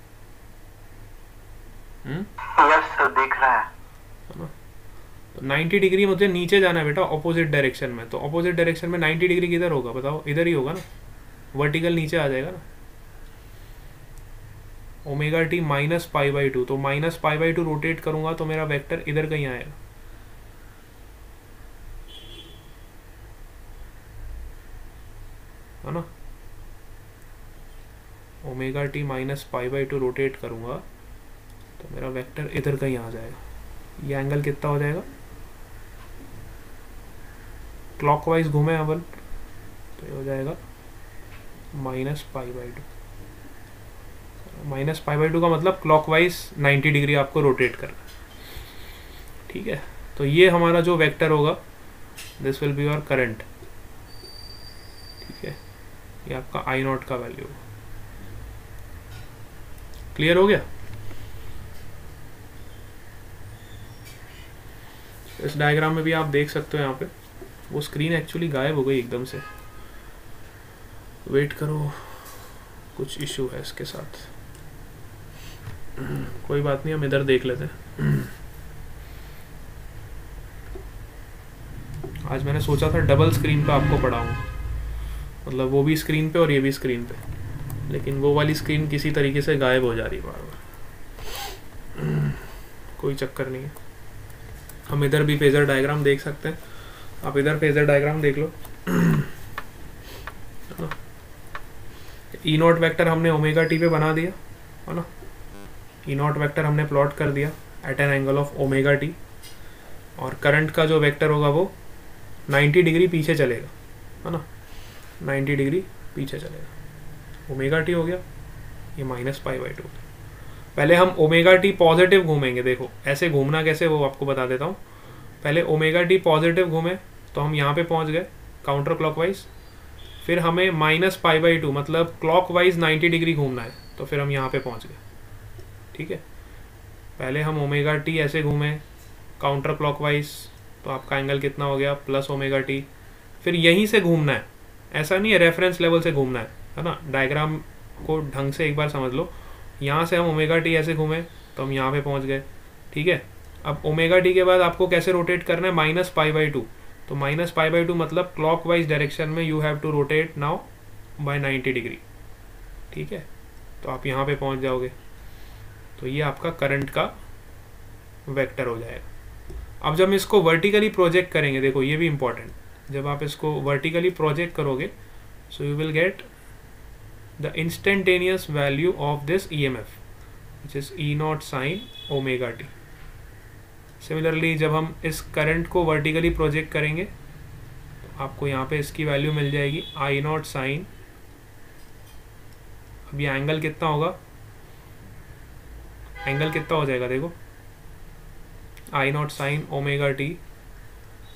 यस सर, दिख रहा है। ना, तो 90 डिग्री मुझे नीचे जाना है बेटा, ऑपोजिट डायरेक्शन में। तो ऑपोजिट डायरेक्शन में 90 डिग्री किधर होगा बताओ? इधर ही होगा ना, वर्टिकल नीचे आ जाएगा ना। ओमेगा टी -π/2, तो -π/2 रोटेट करूंगा तो मेरा वेक्टर इधर कहीं आएगा, है ना। ओमेगा टी -π/2 रोटेट करूंगा तो मेरा वेक्टर इधर कहीं आ जाएगा। ये एंगल कितना हो जाएगा? क्लॉकवाइज घूमे अपन तो ये हो जाएगा -π/2। -π/2 का मतलब क्लॉकवाइज 90 डिग्री आपको रोटेट करना, ठीक है। तो ये हमारा जो वेक्टर होगा, this will be your current, ठीक है। ये आपका I0 का वैल्यू होगा। क्लियर हो गया? इस डायग्राम में भी आप देख सकते हो, यहाँ पे वो स्क्रीन एक्चुअली गायब हो गई एकदम से। वेट करो, कुछ इशू है इसके साथ। कोई बात नहीं, हम इधर देख लेते हैं। आज मैंने सोचा था डबल स्क्रीन पे आपको पढ़ाऊँ, मतलब वो भी स्क्रीन पे और ये भी स्क्रीन पे, लेकिन वो वाली स्क्रीन किसी तरीके से गायब हो जा रही है बार बार। कोई चक्कर नहीं है, हम इधर भी फेजर डायग्राम देख सकते हैं। आप इधर फेजर डायग्राम देख लो। E0 वेक्टर हमने ओमेगा टी पे बना दिया, है ना। E0 वेक्टर हमने प्लॉट कर दिया at an angle of omega T, और करंट का जो वेक्टर होगा वो 90 डिग्री पीछे चलेगा, है ना, 90 डिग्री पीछे चलेगा। ओमेगा टी हो गया, ये -π/2। पहले हम ओमेगा टी पॉजिटिव घूमेंगे। देखो ऐसे घूमना कैसे वो आपको बता देता हूँ। पहले ओमेगा टी पॉजिटिव घूमे तो हम यहाँ पे पहुँच गए काउंटर क्लॉकवाइज, फिर हमें -π/2 मतलब क्लॉकवाइज 90 डिग्री घूमना है, तो फिर हम यहाँ पे पहुँच गए, ठीक है। पहले हम ओमेगा टी ऐसे घूमे काउंटर क्लॉकवाइज, तो आपका एंगल कितना हो गया? +Omega T. फिर यहीं से घूमना है, ऐसा नहीं है रेफरेंस लेवल से घूमना है ना। डायग्राम को ढंग से एक बार समझ लो। यहाँ से हम ओमेगा टी ऐसे घूमे तो हम यहाँ पे पहुँच गए, ठीक है। अब ओमेगा टी के बाद आपको कैसे रोटेट करना है? -π/2। तो -π/2 मतलब क्लॉकवाइज डायरेक्शन में you have to rotate now by 90 degree, ठीक है। तो आप यहाँ पे पहुँच जाओगे, तो ये आपका करंट का वेक्टर हो जाएगा। अब जब इसको वर्टिकली प्रोजेक्ट करेंगे, देखो ये भी इंपॉर्टेंट, जब आप इसको वर्टिकली प्रोजेक्ट करोगे so you will get the instantaneous value of this EMF which is E0 sin omega T. Similarly जब हम इस करंट को वर्टिकली प्रोजेक्ट करेंगे तो आपको यहाँ पे इसकी वैल्यू मिल जाएगी I0 sin, अब ये एंगल कितना होगा? एंगल कितना हो जाएगा? देखो I0 sin ओमेगा टी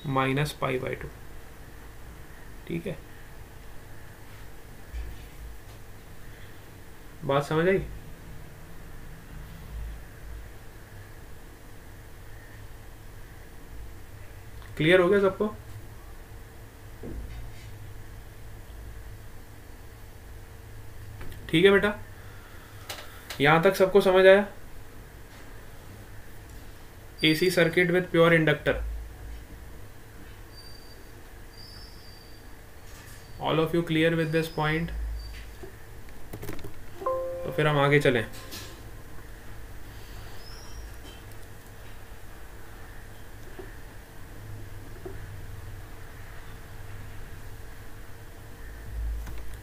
-π/2, ठीक है। बात समझ आई? क्लियर हो गया सबको? ठीक है बेटा, यहां तक सबको समझ आया? AC circuit with pure inductor. All of you clear with this point? तो फिर हम आगे चलें.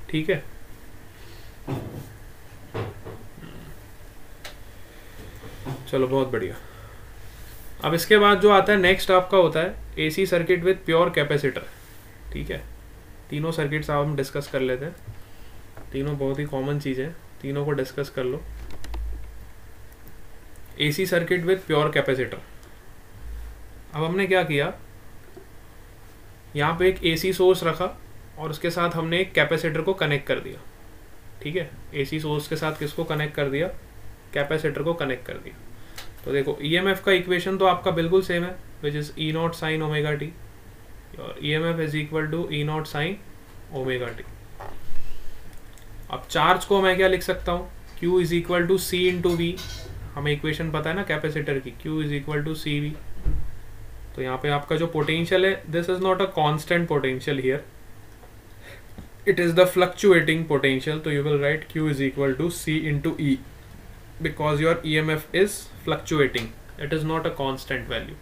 ठीक है. चलो बहुत बढ़िया. अब इसके बाद जो आता है नेक्स्ट आपका होता है AC circuit with pure capacitor. ठीक है, तीनों सर्किट्स आप हम डिस्कस कर लेते हैं. तीनों बहुत ही कॉमन चीज़ें हैं, तीनों को डिस्कस कर लो. AC circuit with pure capacitor. अब हमने क्या किया, यहाँ पे एक एसी सोर्स रखा और उसके साथ हमने एक कैपेसिटर को कनेक्ट कर दिया. ठीक है, एसी सोर्स के साथ किसको कनेक्ट कर दिया, कैपेसिटर को कनेक्ट कर दिया. तो देखो ईएमएफ का इक्वेशन तो आपका बिल्कुल सेम है, which is E not sine omega T. और EMF is equal to E not sine omega T. अब चार्ज को मैं क्या लिख सकता हूँ, Q is equal to C into V. हमें इक्वेशन पता है ना कैपेसिटर की, Q is equal to C V. तो यहाँ पे आपका जो पोटेंशियल है, this is not a constant potential here, it is the fluctuating potential. So you will write Q is equal to C into E because your EMF is fluctuating. It is not a constant value.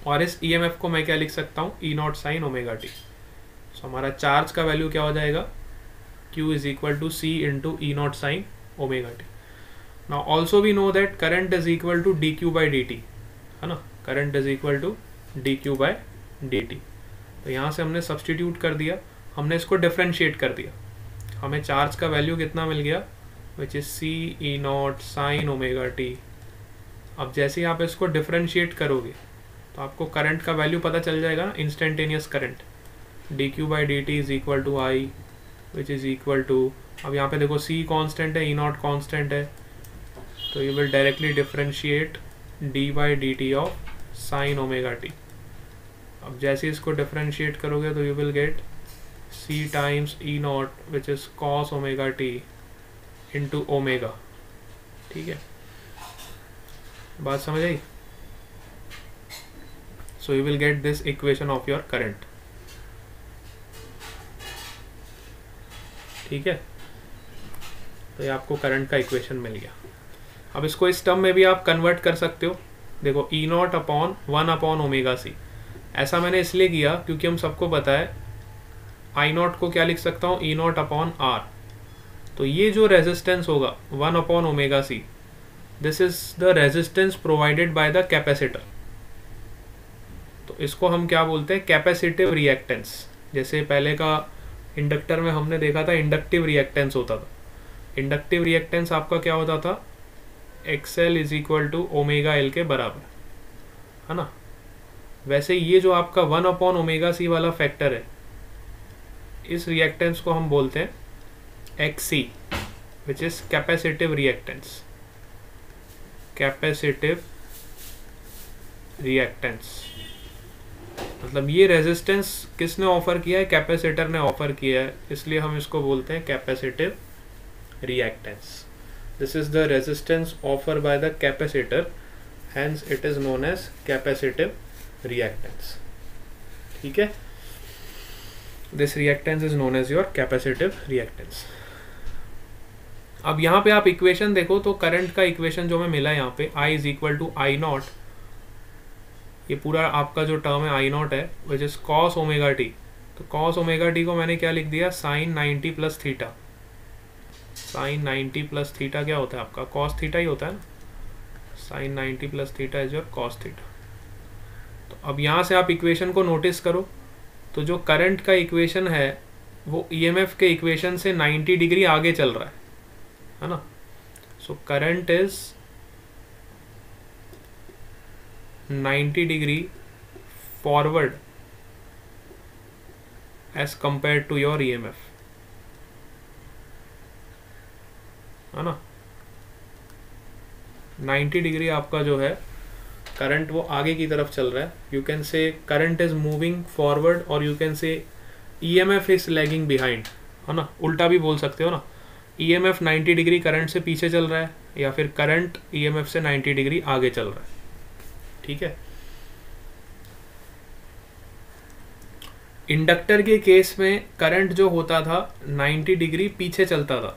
और इस EMF को मैं क्या लिख सकता हूँ, E naught sine omega T. So हमारा चार्ज का वैल्यू क्या हो जाएगा, Q is equal to C into E naught sine omega T. Now also we know that current is equal to dQ by dt, है ना. current is equal to dQ by dt. तो यहाँ से हमने सब्सटीट्यूट कर दिया, हमने इसको डिफरेंशिएट कर दिया. हमें चार्ज का वैल्यू कितना मिल गया, which is C E not sine omega T. अब जैसे ही आप इसको डिफरेंशिएट करोगे तो आपको करंट का वैल्यू पता चल जाएगा ना, instantaneous current. D Q by D T is equal to I, which is equal to, अब यहाँ पे देखो सी कांस्टेंट है, ई नॉट कांस्टेंट है, तो you will directly differentiate D by D T of sine omega T. अब जैसे इसको डिफरेंशिएट करोगे तो you will gate C times E naught which is cos omega t into omega. ठीक है, बात समझ आई. So you will get this equation of your current. ठीक है, तो ये आपको करंट का इक्वेशन मिल गया. अब इसको इस टर्म में भी आप कन्वर्ट कर सकते हो. देखो E naught upon 1 upon omega C. ऐसा मैंने इसलिए किया क्योंकि हम सबको पता है आई नॉट को क्या लिख सकता हूँ, ई नॉट अपॉन आर. तो ये जो रेजिस्टेंस होगा 1 upon omega C, this is the resistance provided by the capacitor. तो इसको हम क्या बोलते हैं, कैपेसिटिव रिएक्टेंस. जैसे पहले का इंडक्टर में हमने देखा था इंडक्टिव रिएक्टेंस होता था. इंडक्टिव रिएक्टेंस आपका क्या होता था, XL is equal to omega L के बराबर, है ना. वैसे ये जो आपका 1 अपॉन ओमेगा सी वाला फैक्टर है, इस रिएक्टेंस को हम बोलते हैं XC, which is capacitive reactance. Capacitive reactance मतलब ये रेजिस्टेंस किसने ऑफर किया है, कैपेसिटर ने ऑफर किया है, इसलिए हम इसको बोलते हैं capacitive reactance. This is the resistance offer by the capacitor, hence it is known as capacitive reactance. ठीक है, this reactance is known as your capacitive reactance. अब यहाँ पे आप इक्वेशन देखो तो करंट का इक्वेशन जो हमें मिला यहाँ पे I is equal to I naught, ये पूरा आपका जो टर्म है आई नॉट है, which is cos omega T. तो कॉस ओमेगा टी को मैंने क्या लिख दिया, sine 90 plus theta. Sine 90 plus theta क्या होता है आपका, कॉस थीटा ही होता है ना. Sine 90 plus theta is your cos theta. तो अब यहाँ से आप इक्वेशन को नोटिस करो, तो जो करंट का इक्वेशन है वो ईएमएफ के इक्वेशन से 90 डिग्री आगे चल रहा है ना. So current is 90 degree forward as compare to your EMF, है ना. 90 डिग्री आपका जो है करंट वो आगे की तरफ चल रहा है. You can say current is moving forward और you can say EMF is lagging behind, है ना. उल्टा भी बोल सकते हो ना, ईएमएफ 90 डिग्री करंट से पीछे चल रहा है, या फिर करंट ईएमएफ से 90 डिग्री आगे चल रहा है. ठीक है। इंडक्टर के केस में करंट जो होता था 90 डिग्री पीछे चलता था,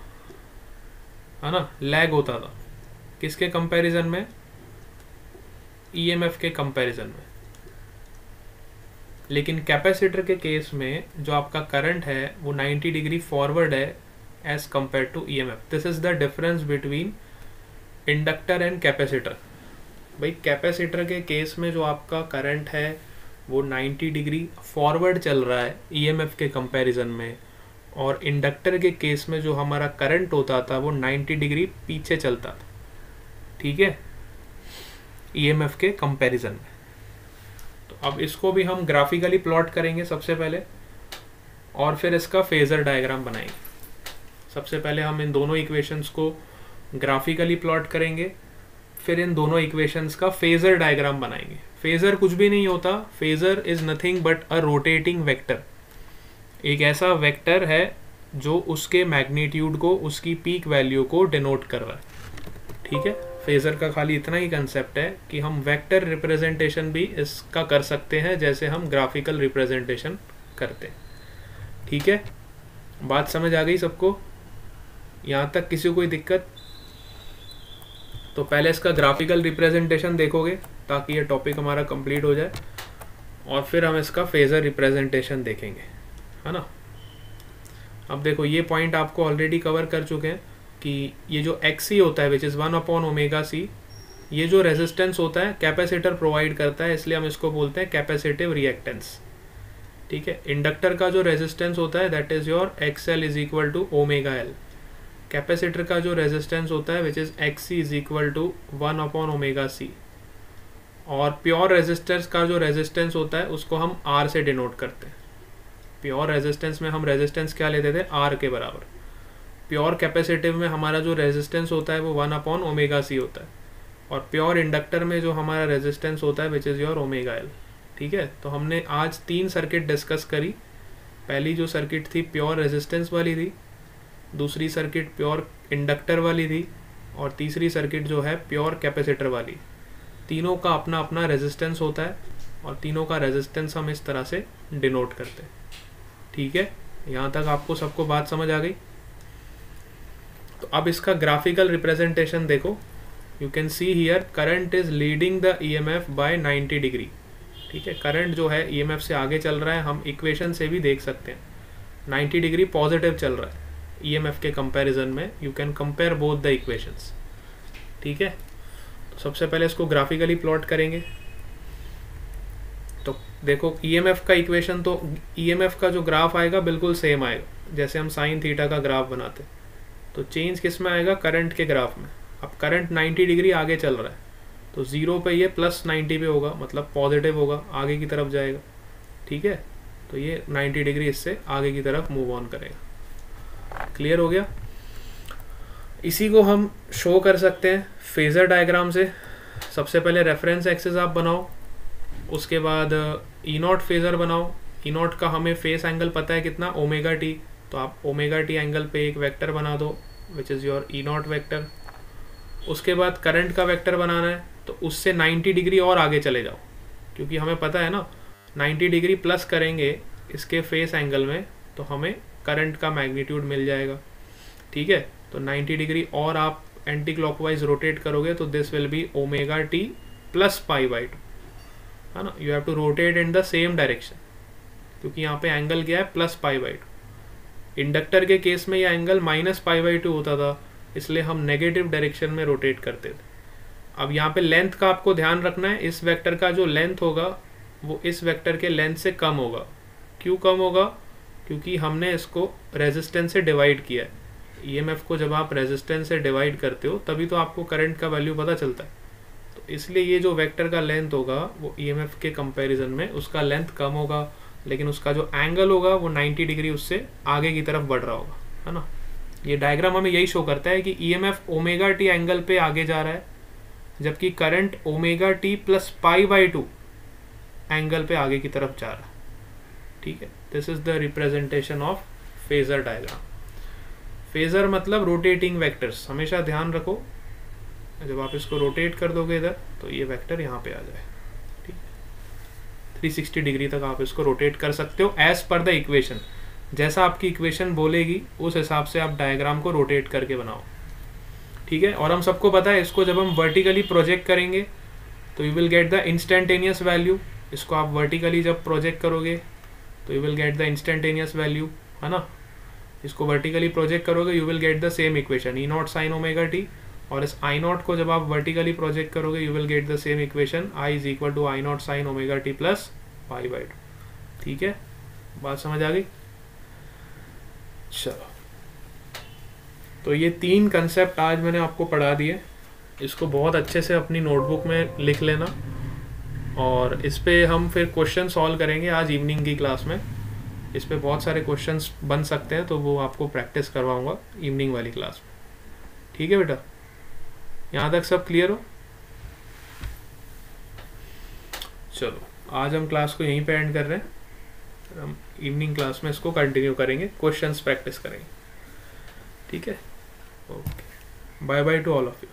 है ना, लैग होता था। किसके कंपैरिजन में? ईएमएफ के कंपैरिजन में। लेकिन कैपेसिटर के केस में जो आपका करंट है वो 90 डिग्री फॉरवर्ड है as compare to EMF. This is the difference between inductor and capacitor. भाई कैपेसिटर के केस में जो आपका करंट है वो 90 डिग्री फॉरवर्ड चल रहा है ईएमएफ के कंपैरिजन में, और इंडक्टर के केस में जो हमारा करंट होता था वो 90 डिग्री पीछे चलता था, ठीक है, ईएमएफ के कंपैरिजन में। तो अब इसको भी हम ग्राफिकली प्लॉट करेंगे सबसे पहले, और फिर इसका फेजर डायग्राम बनाएंगे। सबसे पहले हम इन दोनों इक्वेशंस को ग्राफिकली प्लॉट करेंगे, फिर इन दोनों इक्वेशंस का फेजर डायग्राम बनाएंगे। फेजर कुछ भी नहीं होता, phasor is nothing but a rotating vector. एक ऐसा वेक्टर है जो उसके मैग्नीट्यूड को, उसकी पीक वैल्यू को डिनोट कर रहा है, ठीक है। फेजर का खाली इतना ही कंसेप्ट है कि हम वेक्टर रिप्रेजेंटेशन भी इसका कर सकते हैं जैसे हम ग्राफिकल रिप्रेजेंटेशन करते हैं, ठीक है। बात समझ आ गई सबको? यहाँ तक किसी को कोई दिक्कत? तो पहले इसका ग्राफिकल रिप्रेजेंटेशन देखोगे ताकि ये टॉपिक हमारा कंप्लीट हो जाए, और फिर हम इसका फेजर रिप्रेजेंटेशन देखेंगे, है ना। अब देखो ये पॉइंट आपको ऑलरेडी कवर कर चुके हैं कि ये जो XC होता है विच इज़ 1/ωc, ये जो रेजिस्टेंस होता है कैपेसिटर प्रोवाइड करता है, इसलिए हम इसको बोलते हैं कैपेसिटिव रिएक्टेंस, ठीक है। इंडक्टर का जो रेजिस्टेंस होता है that is your XL is equal to ωL। Capacitor का जो रेजिस्टेंस होता है which is XC is equal to 1/ωc। और प्योर रेजिस्टेंस का जो रेजिस्टेंस होता है उसको हम R से डिनोट करते हैं। प्योर रेजिस्टेंस में हम रेजिस्टेंस क्या लेते थे? R के बराबर। प्योर कैपेसिटिव में हमारा जो रेजिस्टेंस होता है वो 1/ωc होता है, और प्योर इंडक्टर में जो हमारा रेजिस्टेंस होता है विच इज़ योर ωL, ठीक है। तो हमने आज 3 सर्किट डिस्कस करी। पहली जो सर्किट थी प्योर रेजिस्टेंस वाली थी, दूसरी सर्किट प्योर इंडक्टर वाली थी, और तीसरी सर्किट जो है प्योर कैपेसिटर वाली। तीनों का अपना अपना रेजिस्टेंस होता है, और तीनों का रेजिस्टेंस हम इस तरह से डिनोट करते हैं, ठीक है। यहाँ तक आपको सबको बात समझ आ गई? तो अब इसका ग्राफिकल रिप्रेजेंटेशन देखो। You can see here current is leading the EMF by 90 degree, ठीक है। करंट जो है ईएमएफ से आगे चल रहा है, हम इक्वेशन से भी देख सकते हैं 90 डिग्री पॉजिटिव चल रहा है ईएमएफ के कंपैरिजन में। You can compare both the equations, ठीक है। तो सबसे पहले इसको ग्राफिकली प्लॉट करेंगे। तो देखो ईएमएफ का इक्वेशन, तो ईएमएफ का जो ग्राफ आएगा बिल्कुल सेम आएगा जैसे हम साइन थीटा का ग्राफ बनाते। तो चेंज किस में आएगा? करंट के ग्राफ में। अब करंट 90 डिग्री आगे चल रहा है, तो 0 पे ये +90 पे होगा, मतलब पॉजिटिव होगा, आगे की तरफ जाएगा, ठीक है। तो ये 90 डिग्री इससे आगे की तरफ मूव ऑन करेगा। क्लियर हो गया? इसी को हम शो कर सकते हैं फेजर डायग्राम से। सबसे पहले रेफरेंस एक्सिस आप बनाओ, उसके बाद E0 फेजर बनाओ। E0 का हमें फेस एंगल पता है कितना? ωt। तो आप ωt एंगल पे एक वेक्टर बना दो विच इज़ योर E0 वेक्टर। उसके बाद करंट का वेक्टर बनाना है, तो उससे 90 डिग्री और आगे चले जाओ, क्योंकि हमें पता है ना 90 डिग्री प्लस करेंगे इसके फेस एंगल में तो हमें करंट का मैग्नीट्यूड मिल जाएगा, ठीक है। तो 90 डिग्री और आप एंटी क्लॉकवाइज रोटेट करोगे तो दिस विल बी ωt + π/2, है ना। You have to rotate in the same direction, क्योंकि यहाँ पे एंगल क्या है? +π/2। इंडक्टर के केस में यह एंगल -π/2 होता था, इसलिए हम नेगेटिव डायरेक्शन में रोटेट करते थे। अब यहाँ पे लेंथ का आपको ध्यान रखना है, इस वेक्टर का जो लेंथ होगा वो इस वेक्टर के लेंथ से कम होगा। क्यों कम होगा? क्योंकि हमने इसको रेजिस्टेंस से डिवाइड किया है। ईएमएफ को जब आप रेजिस्टेंस से डिवाइड करते हो तभी तो आपको करंट का वैल्यू पता चलता है। तो इसलिए ये जो वेक्टर का लेंथ होगा वो ईएमएफ के कंपैरिजन में उसका लेंथ कम होगा, लेकिन उसका जो एंगल होगा वो 90 डिग्री उससे आगे की तरफ बढ़ रहा होगा, है ना। ये डायग्राम हमें यही शो करता है कि ईएमएफ ωt एंगल पे आगे जा रहा है, जबकि करंट ωt + π/2 एंगल पे आगे की तरफ जा रहा है, ठीक है। This is the representation of phasor diagram. Phasor मतलब रोटेटिंग वेक्टर्स, हमेशा ध्यान रखो जब आप इसको रोटेट कर दोगे इधर तो ये वेक्टर यहाँ पे आ जाए। 360 डिग्री तक आप इसको रोटेट कर सकते हो एज पर द इक्वेशन। जैसा आपकी इक्वेशन बोलेगी उस हिसाब से आप डायग्राम को रोटेट करके बनाओ, ठीक है। और हम सबको पता है इसको जब हम वर्टिकली प्रोजेक्ट करेंगे तो you will get the instantaneous value. इसको आप वर्टिकली जब प्रोजेक्ट करोगे तो you will get the instantaneous value, है ना। इसको वर्टिकली प्रोजेक्ट करोगे you will get the same equation E not sine omega T, और इस आई नॉट को जब आप वर्टिकली प्रोजेक्ट करोगे you will get the same equation I is equal to I not sine omega T plus pi by 2, ठीक है। बात समझ आ गई? चलो, तो ये 3 कंसेप्ट आज मैंने आपको पढ़ा दिए। इसको बहुत अच्छे से अपनी नोटबुक में लिख लेना, और इस पे हम फिर क्वेश्चन सॉल्व करेंगे आज इवनिंग की क्लास में। इस पे बहुत सारे क्वेश्चंस बन सकते हैं, तो वो आपको प्रैक्टिस करवाऊंगा इवनिंग वाली क्लास में, ठीक है बेटा। यहाँ तक सब क्लियर हो? चलो, आज हम क्लास को यहीं पे एंड कर रहे हैं। हम इवनिंग क्लास में इसको कंटिन्यू करेंगे, क्वेश्चंस प्रैक्टिस करेंगे, ठीक है। Okay, bye bye to all of you.